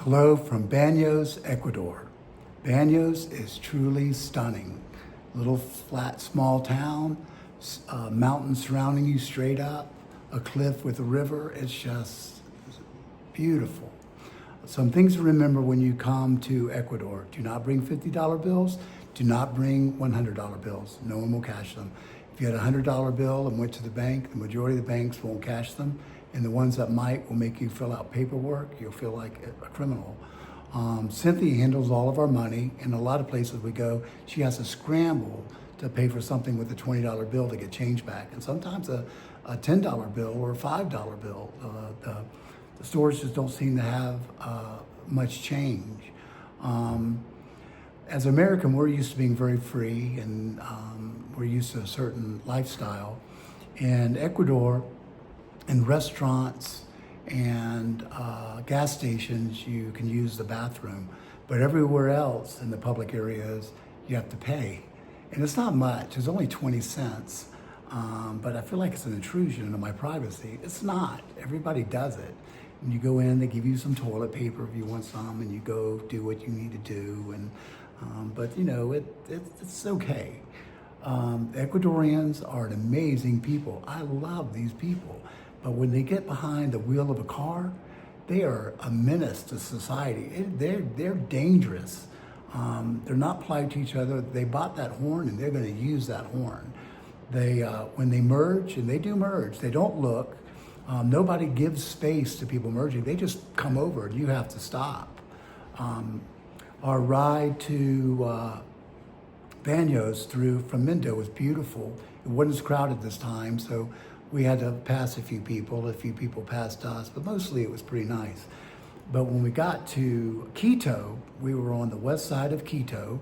Hello from Baños, Ecuador. Baños is truly stunning. Little flat, small town, mountains surrounding you straight up, a cliff with a river. It's just beautiful. Some things to remember when you come to Ecuador. Do not bring $50 bills. Do not bring $100 bills. No one will cash them. If you had a $100 bill and went to the bank, the majority of the banks won't cash them. And the ones that might will make you fill out paperwork. You'll feel like a criminal. Cynthia handles all of our money. In a lot of places we go, she has to scramble to pay for something with a $20 bill to get change back. And sometimes a $10 bill or a $5 bill. The stores just don't seem to have much change. As an American, we're used to being very free, and we're used to a certain lifestyle. In Ecuador, in restaurants and gas stations, you can use the bathroom. But everywhere else in the public areas, you have to pay. And it's not much, it's only 20 cents. But I feel like it's an intrusion into my privacy. It's not, everybody does it. And you go in, they give you some toilet paper if you want some, and you go do what you need to do. And but you know, it's okay. Ecuadorians are an amazing people. I love these people. But when they get behind the wheel of a car, they are a menace to society. They're dangerous. They're not polite to each other. They bought that horn and they're going to use that horn. When they merge, and they do merge, they don't look. Nobody gives space to people merging. They just come over and you have to stop. Our ride to Baños from Mindo was beautiful. It wasn't as crowded this time, so we had to pass a few people. A few people passed us, but mostly it was pretty nice. But when we got to Quito, we were on the west side of Quito,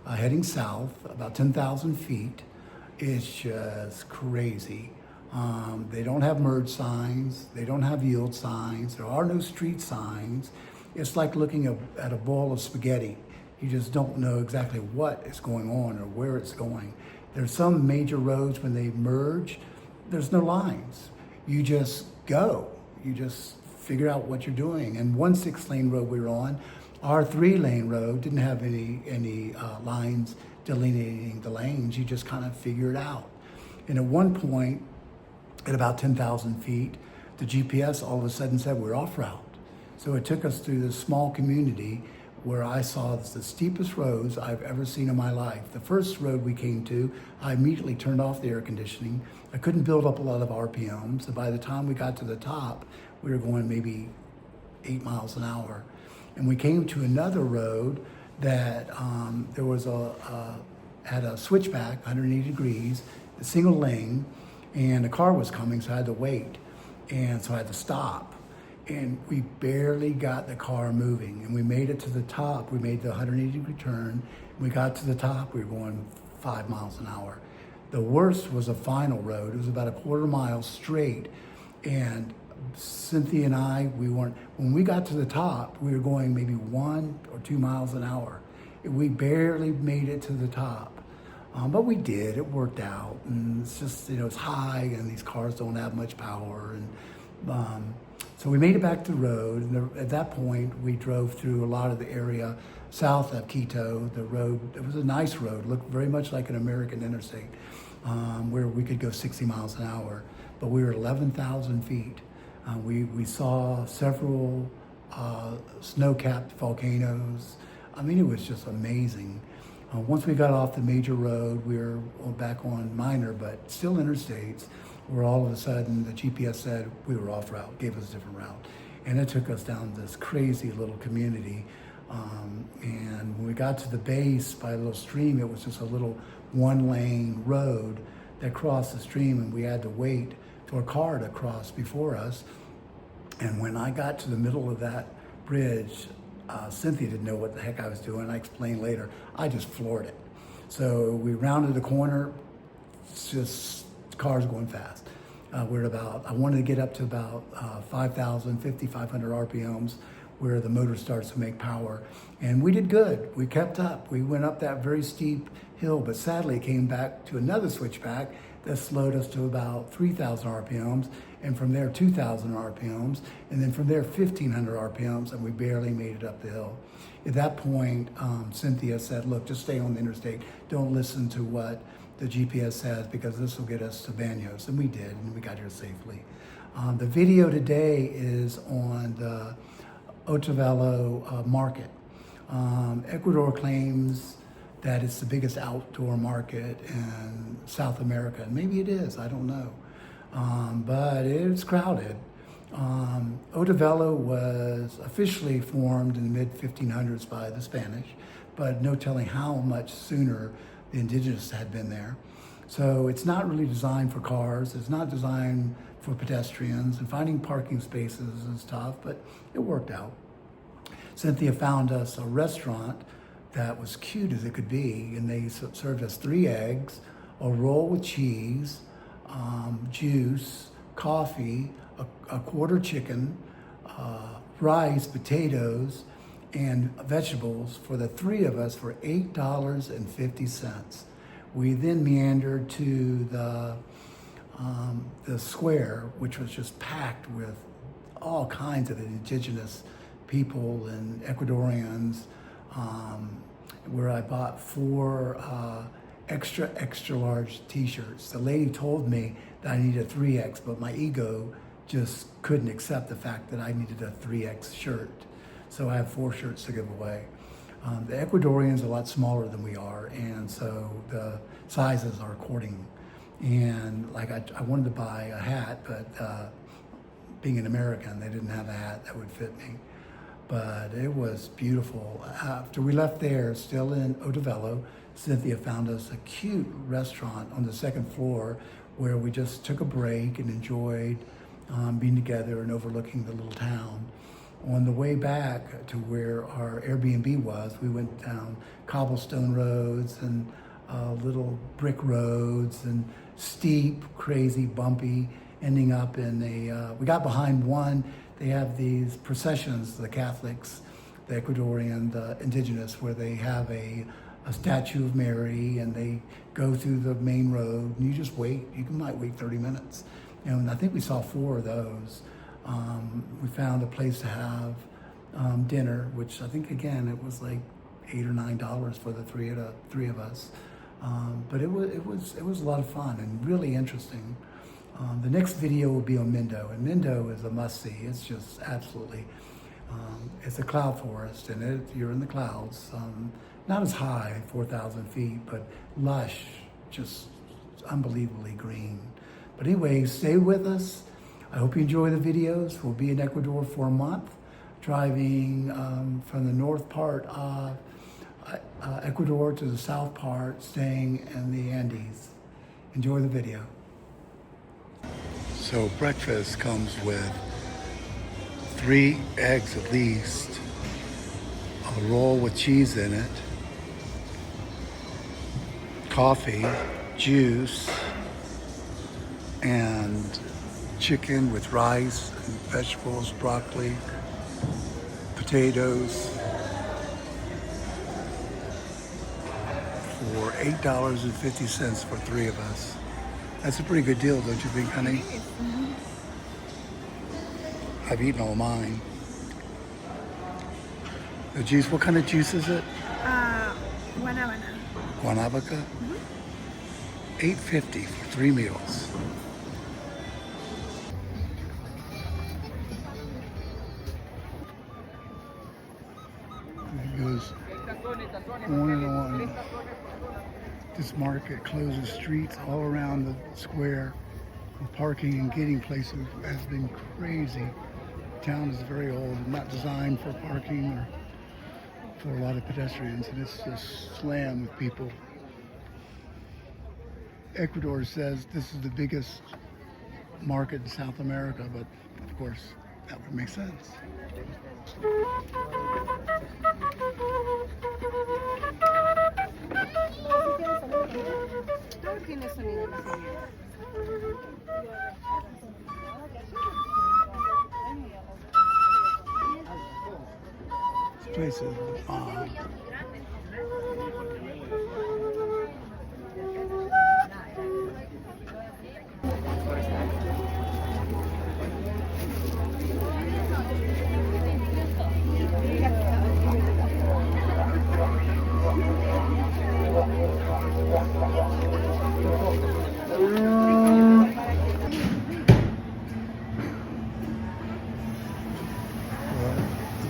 heading south, about 10,000 feet. It's just crazy. They don't have merge signs. They don't have yield signs. There are no street signs. It's like looking at a bowl of spaghetti. You just don't know exactly what is going on or where it's going. There's some major roads when they merge, there's no lines. You just go. You just figure out what you're doing. And one 6-lane road we were on, our 3-lane road didn't have any lines delineating the lanes. You just kind of figure it out. And at one point, at about 10,000 feet, the GPS all of a sudden said we're off route. So it took us through this small community where I saw the steepest roads I've ever seen in my life. The first road we came to, I immediately turned off the air conditioning. I couldn't build up a lot of RPMs. And by the time we got to the top, we were going maybe 8 miles an hour. And we came to another road that there was had a switchback, 180 degrees, a single lane, and a car was coming, so I had to wait. And so I had to stop. And we barely got the car moving, and we made it to the top. We made the 180-degree turn. We got to the top. We were going 5 miles an hour. The worst was a final road. It was about a quarter mile straight, and Cynthia and I, when we got to the top, we were going maybe 1 or 2 miles an hour. We barely made it to the top. But we did. It worked out, and it's just, it's high, and these cars don't have much power, and so we made it back to the road, and at that point, we drove through a lot of the area south of Quito. The road, it was a nice road, looked very much like an American interstate, where we could go 60 miles an hour, but we were 11,000 feet. We saw several snow-capped volcanoes. I mean, it was just amazing. Once we got off the major road, we were back on minor, but still interstates, where all of a sudden the GPS said we were off route, gave us a different route. And it took us down this crazy little community. And when we got to the base by a little stream, it was just a little 1-lane road that crossed the stream, and we had to wait for a car to cross before us. And when I got to the middle of that bridge, Cynthia didn't know what the heck I was doing. I explained later. I just floored it. So we rounded the corner, just cars going fast. I wanted to get up to about 5,000, 5,500 RPMs, where the motor starts to make power. And we did good. We kept up. We went up that very steep hill, but sadly came back to another switchback that slowed us to about 3,000 RPMs. and from there 2,000 RPMs, and then from there 1,500 RPMs, and we barely made it up the hill. At that point, Cynthia said, look, just stay on the interstate. Don't listen to what the GPS says, because this will get us to Banos. And we did, and we got here safely. The video today is on the Otavalo market. Ecuador claims that it's the biggest outdoor market in South America. And maybe it is, I don't know. But it's crowded. Otavalo was officially formed in the mid-1500s by the Spanish, but no telling how much sooner the indigenous had been there. So it's not really designed for cars. It's not designed for pedestrians, and finding parking spaces is tough, but it worked out. Cynthia found us a restaurant that was cute as it could be, and they served us 3 eggs, a roll with cheese, juice, coffee, a quarter chicken, rice, potatoes, and vegetables for the 3 of us for $8.50. We then meandered to the square, which was just packed with all kinds of indigenous people and Ecuadorians, where I bought 4 extra large t-shirts. The lady told me that I needed a 3X, but my ego just couldn't accept the fact that I needed a 3X shirt. So I have 4 shirts to give away. The Ecuadorians are a lot smaller than we are, and so the sizes are according. And like I wanted to buy a hat, but being an American, they didn't have a hat that would fit me. But it was beautiful. After we left there, still in Otavalo, Cynthia found us a cute restaurant on the 2nd floor where we just took a break and enjoyed being together and overlooking the little town. On the way back to where our Airbnb was, we went down cobblestone roads and little brick roads and steep, crazy, bumpy, ending up in we got behind one. They have these processions, the Catholics, the Ecuadorian, the indigenous, where they have a statue of Mary, and they go through the main road, and you just wait. You might wait 30 minutes. And I think we saw 4 of those. We found a place to have dinner, which I think, again, it was like $8 or $9 for the three of us. But it was a lot of fun and really interesting. The next video will be on Mindo, and Mindo is a must-see. It's just absolutely, it's a cloud forest, and you're in the clouds. Not as high, 4,000 feet, but lush, just unbelievably green. But anyway, stay with us. I hope you enjoy the videos. We'll be in Ecuador for a month, driving from the north part of Ecuador to the south part, staying in the Andes. Enjoy the video. So breakfast comes with 3 eggs at least, a roll with cheese in it, coffee, juice, and chicken with rice and vegetables, broccoli, potatoes, for $8.50 for 3 of us. That's a pretty good deal, don't you think, honey? Mm-hmm. I've eaten all mine. The juice, what kind of juice is it? Guanabana. Guanabaca? Mm-hmm. $8.50 for 3 meals. It goes on and on. This market closes streets all around the square. And parking and getting places has been crazy. The town is very old and not designed for parking or for a lot of pedestrians, and it's just slammed with people. Ecuador says this is the biggest market in South America, but of course that would make sense. This place is bomb.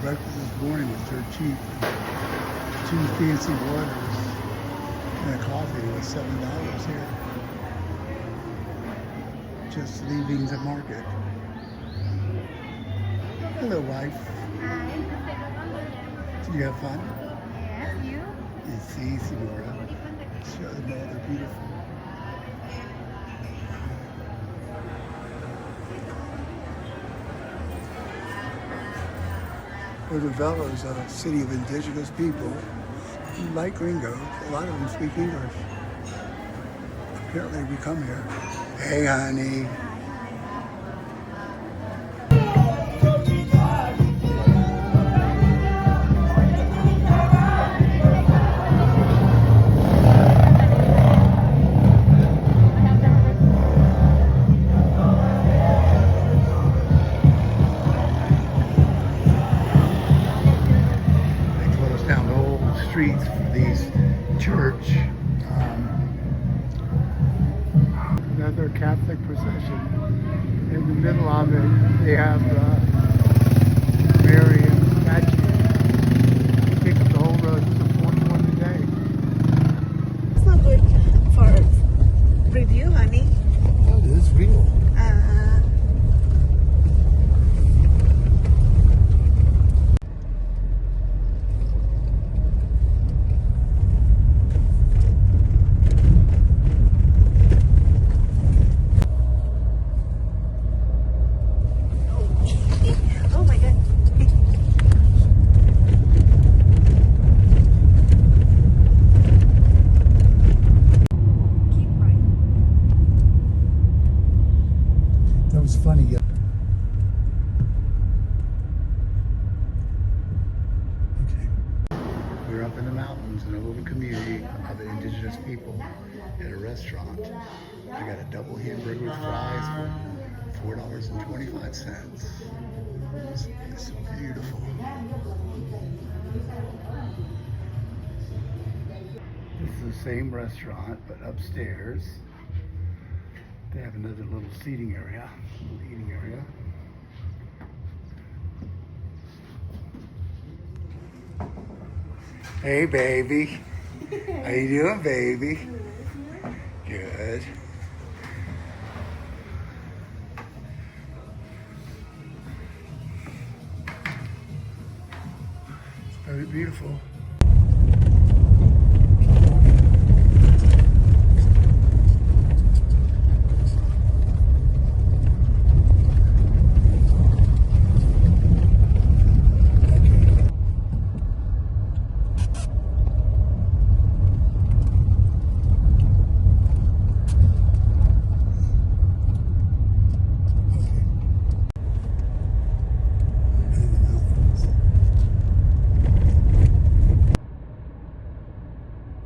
breakfast this morning was dirt cheap. 2 fancy waters and a coffee was $7 here. Just leaving the market. Hello, wife. Hi. Did you have fun? Yes, you? You see, Senora. Show them all they're beautiful. Otavalo is a city of indigenous people, like gringos. A lot of them speak English. Apparently we come here. Hey, honey. They closed down the whole streets for these church. Another Catholic procession. In the middle of it, they have Mary and statue. They take up the whole road. This is the fourth one today. It's not good for review, honey. Oh, this is real. Oh my God. Keep right. That was funny. Okay. We're up in the mountains in a little community of indigenous people at a restaurant. I got a double hamburger with fries for $4.25. It's so beautiful. This is the same restaurant, but upstairs. They have another little seating area, little eating area. Hey, baby. How you doing, baby? Good. It's very beautiful.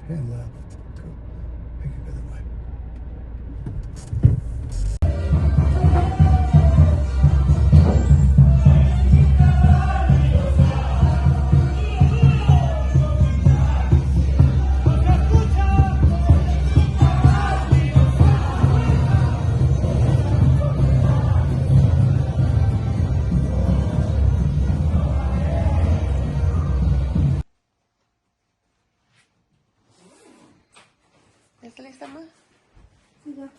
And left. Go. Make it go that way. ¿Ya está lista, ma? Sí, ya.